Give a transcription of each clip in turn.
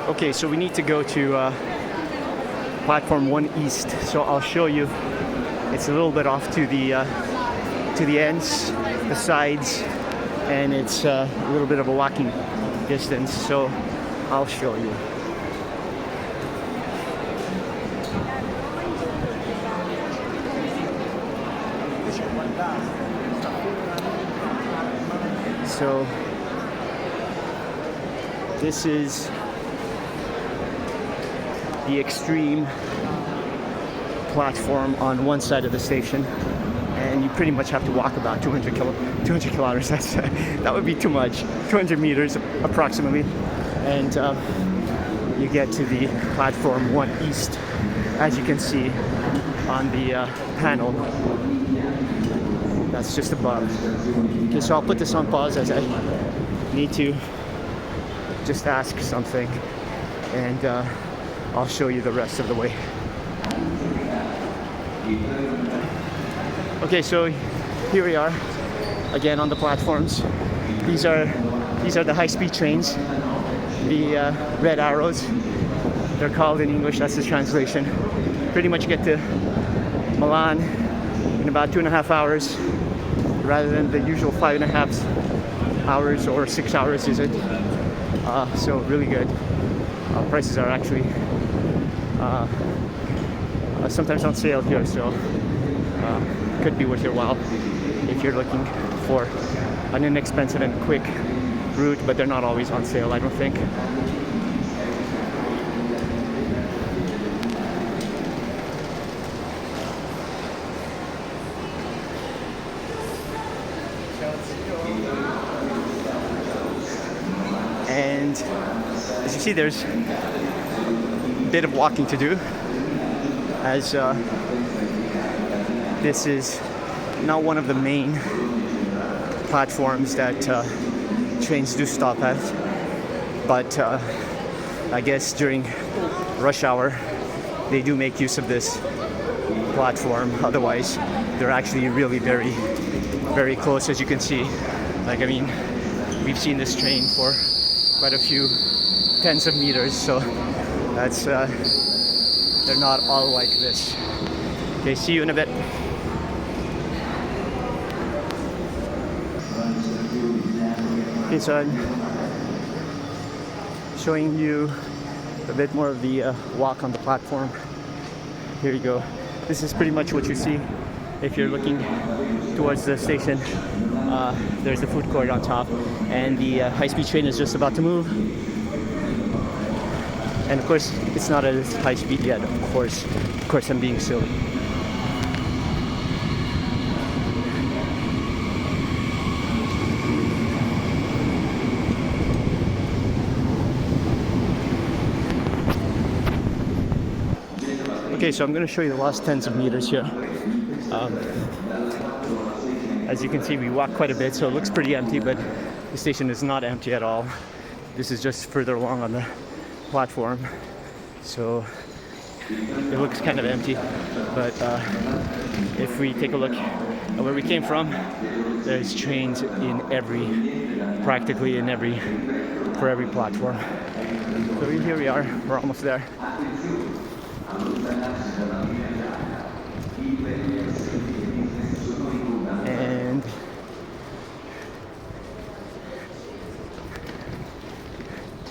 Okay, so we need to go to platform 1 East. So I'll show you. It's a little bit off to the ends, the sides, and it's a little bit of a walking distance. So I'll show you. So this is the extreme platform on one side of the station, and you pretty much have to walk about 200 kilometers. That would be too much. 200 meters approximately, and you get to the platform 1 East, as you can see on the panel. That's just above. Okay, so I'll put this on pause as I need to just ask something, and I'll show you the rest of the way. Okay, so here we are again on the platforms. These are the high-speed trains, the red arrows. They're called in English. That's the translation. Pretty much get to Milan in about 2.5 hours, rather than the usual 5.5 hours or 6 hours, is it? So really good. Prices are actually sometimes on sale here, so could be worth your while if you're looking for an inexpensive and quick route, but they're not always on sale, I don't think. And as you see, there's a bit of walking to do, as this is not one of the main platforms that trains do stop at, but I guess during rush hour they do make use of this platform. Otherwise, they're actually really very, very close, as you can see. Like, I mean, we've seen this train for quite a few tens of meters, so that's they're not all like this. Okay, see you in a bit. Okay, so I'm showing you a bit more of the walk on the platform. Here you go. This is pretty much what you see if you're looking towards the station. There's the food court on top, and the high-speed train is just about to move. And of course, it's not at its high speed yet. Of course, I'm being silly. Okay, so I'm going to show you the last tens of meters here. As you can see, we walk quite a bit, so it looks pretty empty, but the station is not empty at all. This is just further along on the platform, so it looks kind of empty. But if we take a look at where we came from, there's trains in practically for every platform. So here we are, we're almost there. And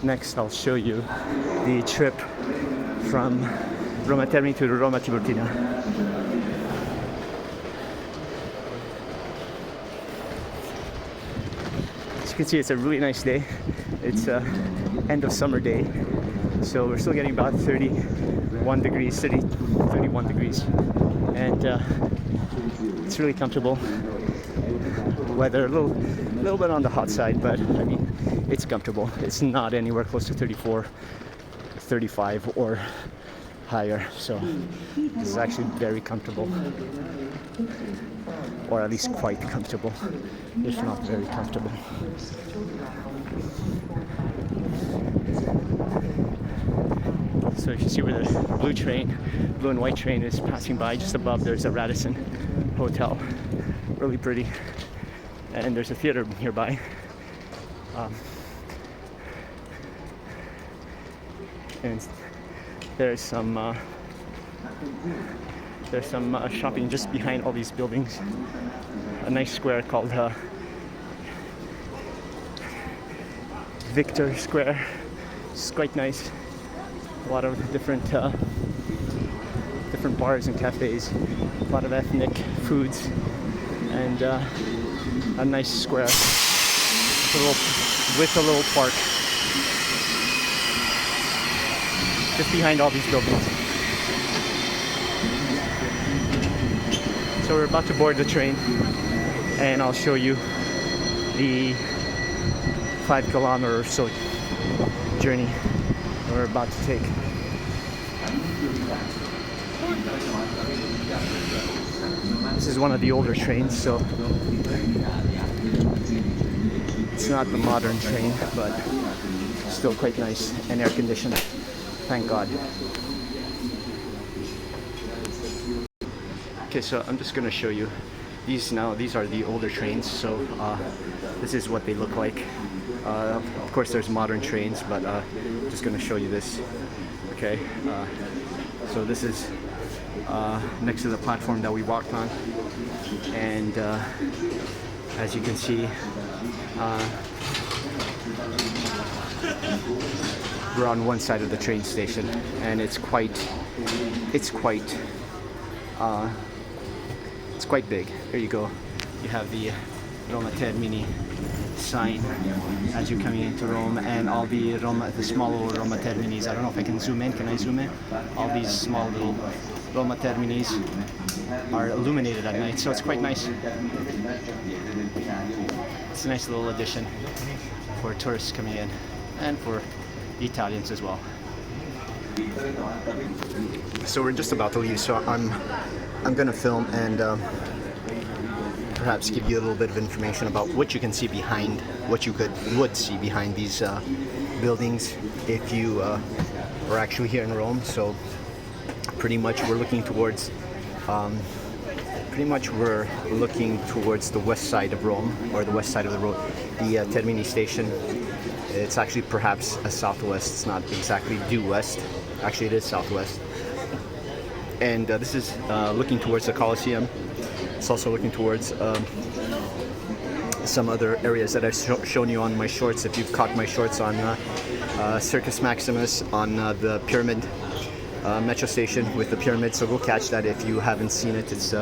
next I'll show you the trip from Roma Termini to Roma Tiburtina. As you can see, it's a really nice day. It's end of summer day, so we're still getting about 31 degrees, and it's really comfortable. Weather a little bit on the hot side, but I mean, it's comfortable. It's not anywhere close to 34, 35 or higher, so this is actually very comfortable, or at least quite comfortable, if not very comfortable. So if you see where the blue and white train is passing by, just above there's a Radisson hotel, really pretty, and there's a theater and there's some shopping just behind all these buildings. A nice square called Victor Square. It's quite nice. A lot of different bars and cafes, a lot of ethnic foods, and a nice square with a little park just behind all these buildings. So we're about to board the train, and I'll show you the 5-kilometer or so journey we're about to take. This is one of the older trains, so it's not the modern train, but still quite nice and air conditioned. Thank God. Okay, so I'm just gonna show you these now. These are the older trains, so this is what they look like. Of course, there's modern trains, but just gonna show you this. Okay, so this is next to the platform that we walked on, and as you can see, we're on one side of the train station, and it's quite big. There you go. You have the Roma Termini sign as you're coming into Rome, and all the small little Roma Terminis. I don't know if I can zoom in. Can I zoom in? All these small little Roma Terminis are illuminated at night, so it's quite nice. It's a nice little addition for tourists coming in, and for the Italians as well. So we're just about to leave, so I'm gonna film and perhaps give you a little bit of information about what you can see behind, what you would see behind these buildings if you were actually here in Rome. So pretty much we're looking towards the west side of Rome, or the west side of the road, the Termini station. It's actually perhaps a southwest. It's not exactly due west. Actually, it is southwest. And this is looking towards the Colosseum. It's also looking towards some other areas that I've shown you on my shorts. If you've caught my shorts on Circus Maximus, on the Pyramid metro station with the pyramid, so go catch that if you haven't seen it. It's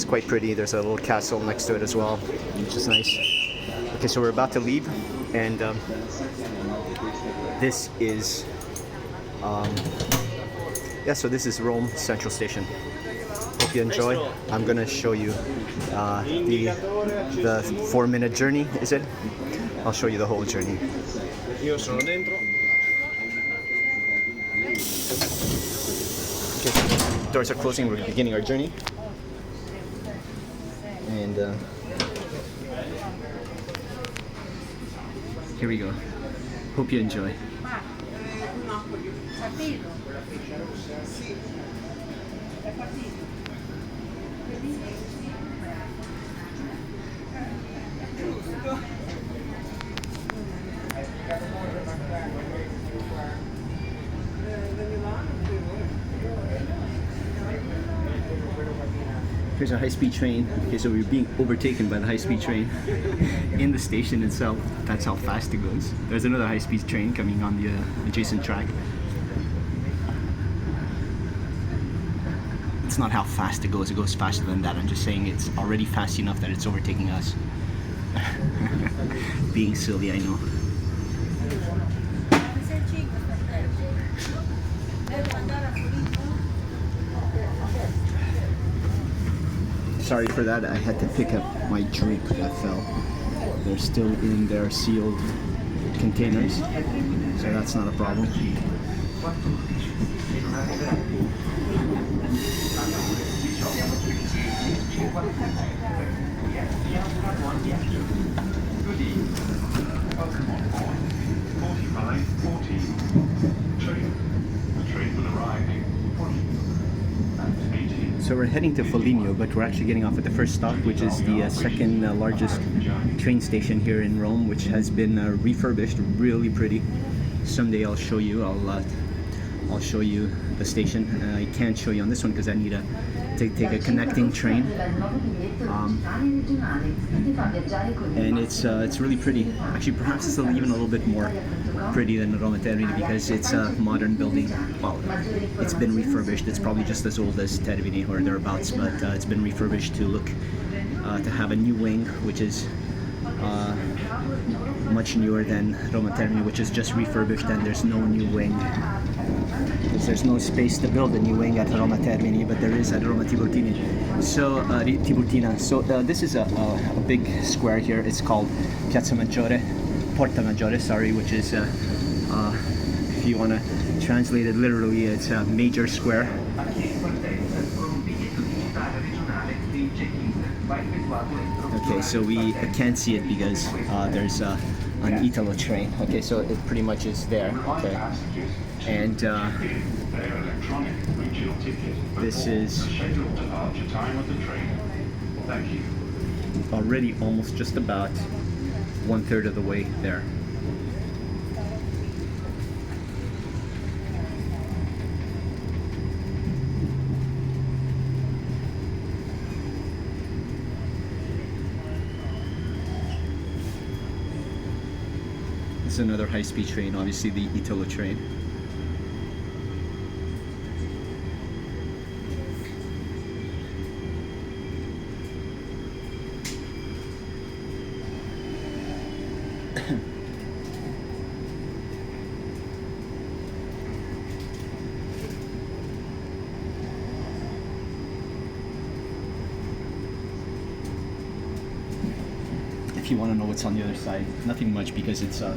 quite pretty. There's a little castle next to it as well, which is nice. Okay, so we're about to leave, and this is so this is Rome Central Station. Hope you enjoy. I'm gonna show you the 4-minute journey. Is it? I'll show you the whole journey. Io sono dentro. Okay, so doors are closing. We're beginning our journey, and here we go. Hope you enjoy. Here's a high-speed train. Okay, so we're being overtaken by the high-speed train in the station itself. That's how fast it goes. There's another high-speed train coming on the adjacent track. It's not how fast it goes faster than that. I'm just saying it's already fast enough that it's overtaking us. Being silly, I know. Sorry for that, I had to pick up my drink that fell. They're still in their sealed containers, so that's not a problem. So we're heading to Foligno, but we're actually getting off at the first stop, which is the second largest train station here in Rome, which has been refurbished, really pretty. someday I'll show you. I'll show you the station. I can't show you on this one because I need to take a connecting train. And it's really pretty. Actually, perhaps it's even a little bit more pretty than Roma Termini because it's a modern building. Well, it's been refurbished. It's probably just as old as Termini or thereabouts, but it's been refurbished to look to have a new wing, which is much newer than Roma Termini, which is just refurbished, and there's no new wing. Because there's no space to build a new wing at Roma Termini, but there is at Roma Tiburtina. So Tiburtina. So this is a big square here. It's called Piazza Maggiore, Porta Maggiore, sorry, which is if you want to translate it literally, it's a major square. Okay, so we can't see it because there's an Italo train. Okay, so it pretty much is there. Okay, and this is already almost just about 1/3 of the way there. This is another high-speed train, obviously the Italo train. If you want to know what's on the other side, nothing much because it's a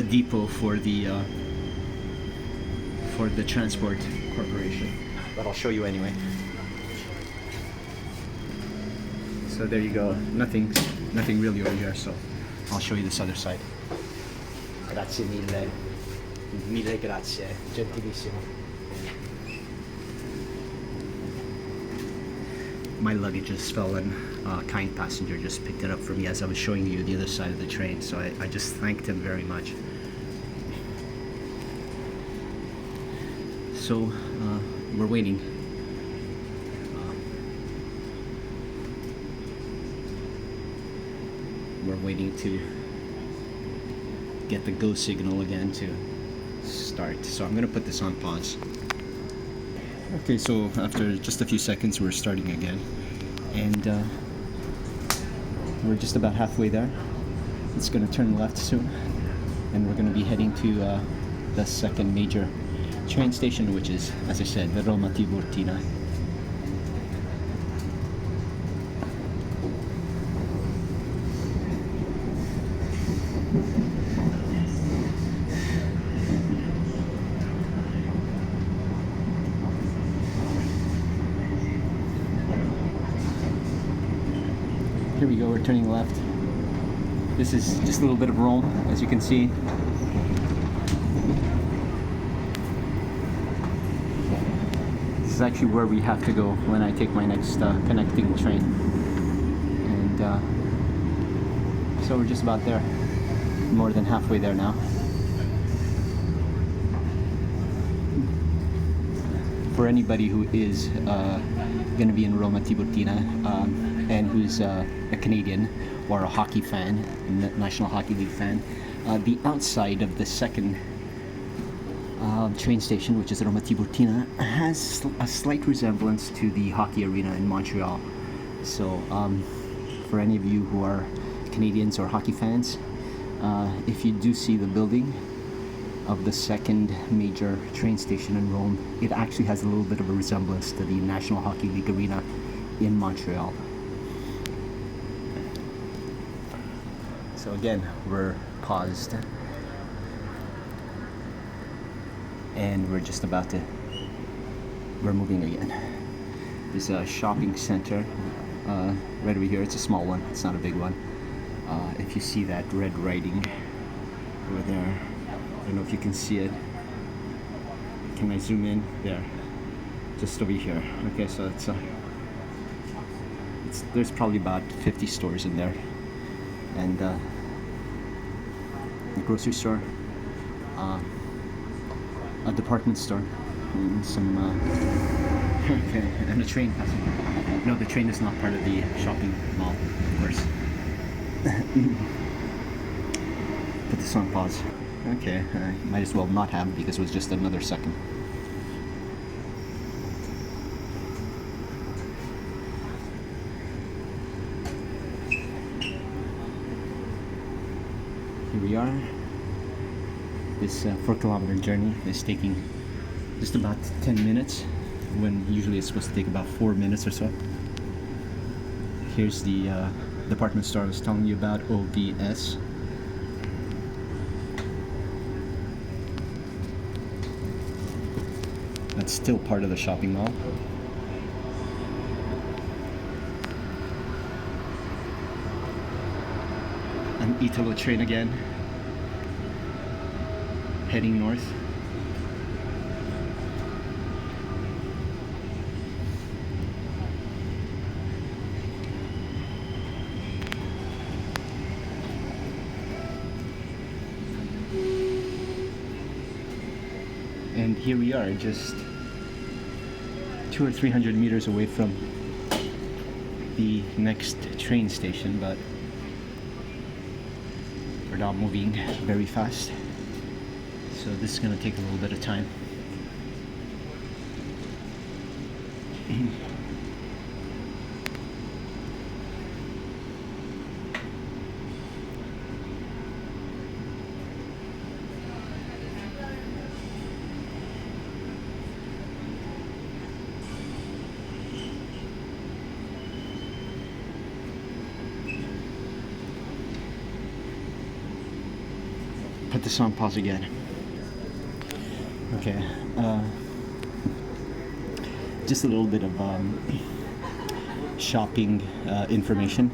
depot for the transport corporation. But I'll show you anyway. So there you go. Nothing really over here. So I'll show you this other side. Grazie mille. Mille grazie. Gentilissimo. My luggage just fell and a kind passenger just picked it up for me as I was showing you the other side of the train, so I just thanked him very much. So we're waiting. We're waiting to get the go signal again to start. So I'm gonna put this on pause. Okay, so after just a few seconds we're starting again, and we're just about halfway there. It's going to turn left soon, and we're going to be heading to the second major train station, which is, as I said, the Roma Tiburtina. Here we go, we're turning left. This is just a little bit of Rome, as you can see. This is actually where we have to go when I take my next connecting train. And so we're just about there. More than halfway there now. For anybody who is going to be in Roma Tiburtina and who's a Canadian or a hockey fan, National Hockey League fan, the outside of the second train station, which is Roma Tiburtina, has a slight resemblance to the hockey arena in Montreal. So for any of you who are Canadians or hockey fans, if you do see the building of the second major train station in Rome, it actually has a little bit of a resemblance to the National Hockey League arena in Montreal. So again, we're paused and we're just about to, we're moving again. There's a shopping center right over here. It's a small one, it's not a big one. If you see that red writing over there, I don't know if you can see it. Can I zoom in? There, just over here. Okay, so there's probably about 50 stores in there, and a grocery store. a department store, and some okay, and a train passing. No, the train is not part of the shopping mall, of course. Put this on pause. Okay, I might as well not have because it was just another second. Here we are. This 4-kilometer journey is taking just about 10 minutes when usually it's supposed to take about 4 minutes or so. Here's the department store I was telling you about, ODS. That's still part of the shopping mall. An Italo train again, heading north. And here we are, just 200 or 300 meters away from the next train station, but we're not moving very fast, so this is going to take a little bit of time. Put this on pause again. Okay, just a little bit of shopping information.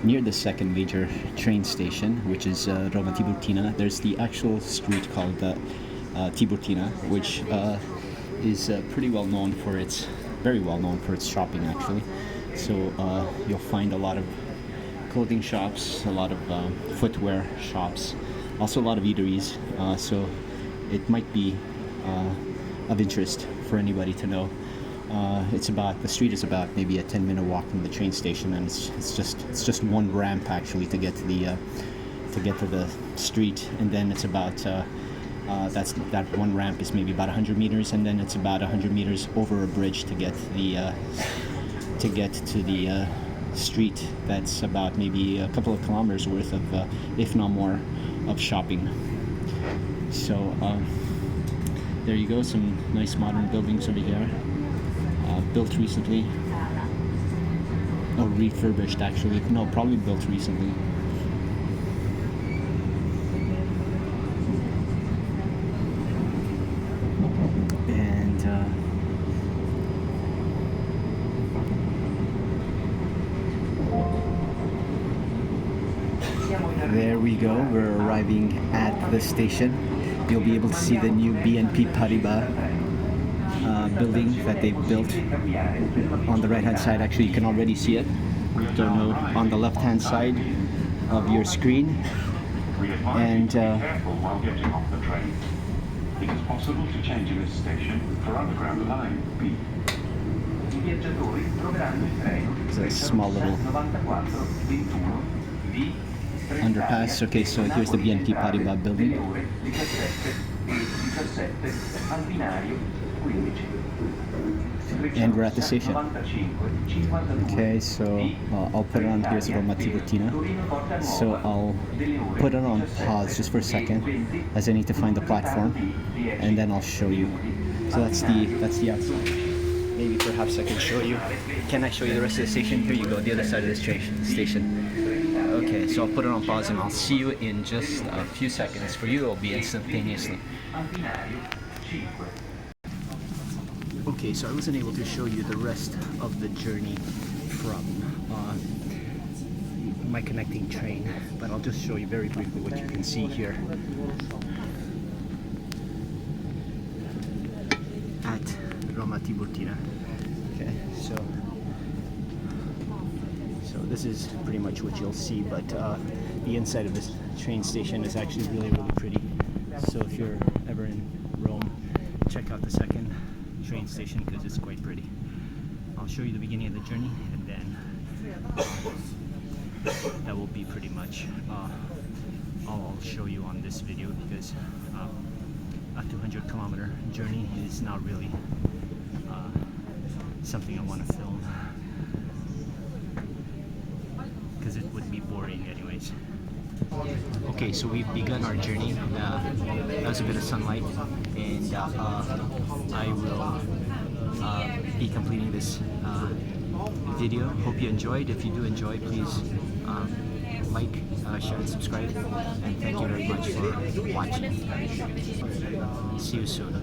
Near the second major train station, which is Roma Tiburtina, there's the actual street called Tiburtina, which is pretty well known for its, very well known for its shopping actually. So you'll find a lot of clothing shops, a lot of footwear shops, also a lot of eateries, so it might be of interest for anybody to know. The street is about maybe a 10-minute walk from the train station, and it's just one ramp actually to get to the street, and then it's about that one ramp is maybe about 100 meters, and then it's about 100 meters over a bridge to get to the street. That's about maybe a couple of kilometers worth of, if not more, of shopping. So there you go, some nice modern buildings over here, built recently, or refurbished actually. No, probably built recently. There we go, we're arriving at the station. You'll be able to see the new BNP Paribas building that they've built on the right hand side. Actually, you can already see it. Don't know, on the left hand side of your screen. And it is possible to change in this station for underground line B. it's a small little underpass. Okay, so here's the BNP Paribas building. And we're at the station. Okay, so I'll put it on. Here's Roma Tiburtina. So I'll put it on pause just for a second, as I need to find the platform, and then I'll show you. So that's the outside. Maybe perhaps I can show you. Can I show you the rest of the station? Here you go, the other side of this station. Okay, so I'll put it on pause and I'll see you in just a few seconds. For you, it'll be instantaneously. Okay, so I wasn't able to show you the rest of the journey from my connecting train, but I'll just show you very briefly what you can see here at Roma Tiburtina. Okay, so this is pretty much what you'll see, but the inside of this train station is actually really pretty. So if you're ever in Rome, check out the second train station because it's quite pretty. I'll show you the beginning of the journey, and then that will be pretty much all I'll show you on this video, because a 200-kilometer journey is not really something I want to film, because it would be boring anyways. Okay, so we've begun our journey. That was a bit of sunlight, and I will be completing this video. Hope you enjoyed. If you do enjoy, please like, share, and subscribe. And thank you very much for watching. See you soon.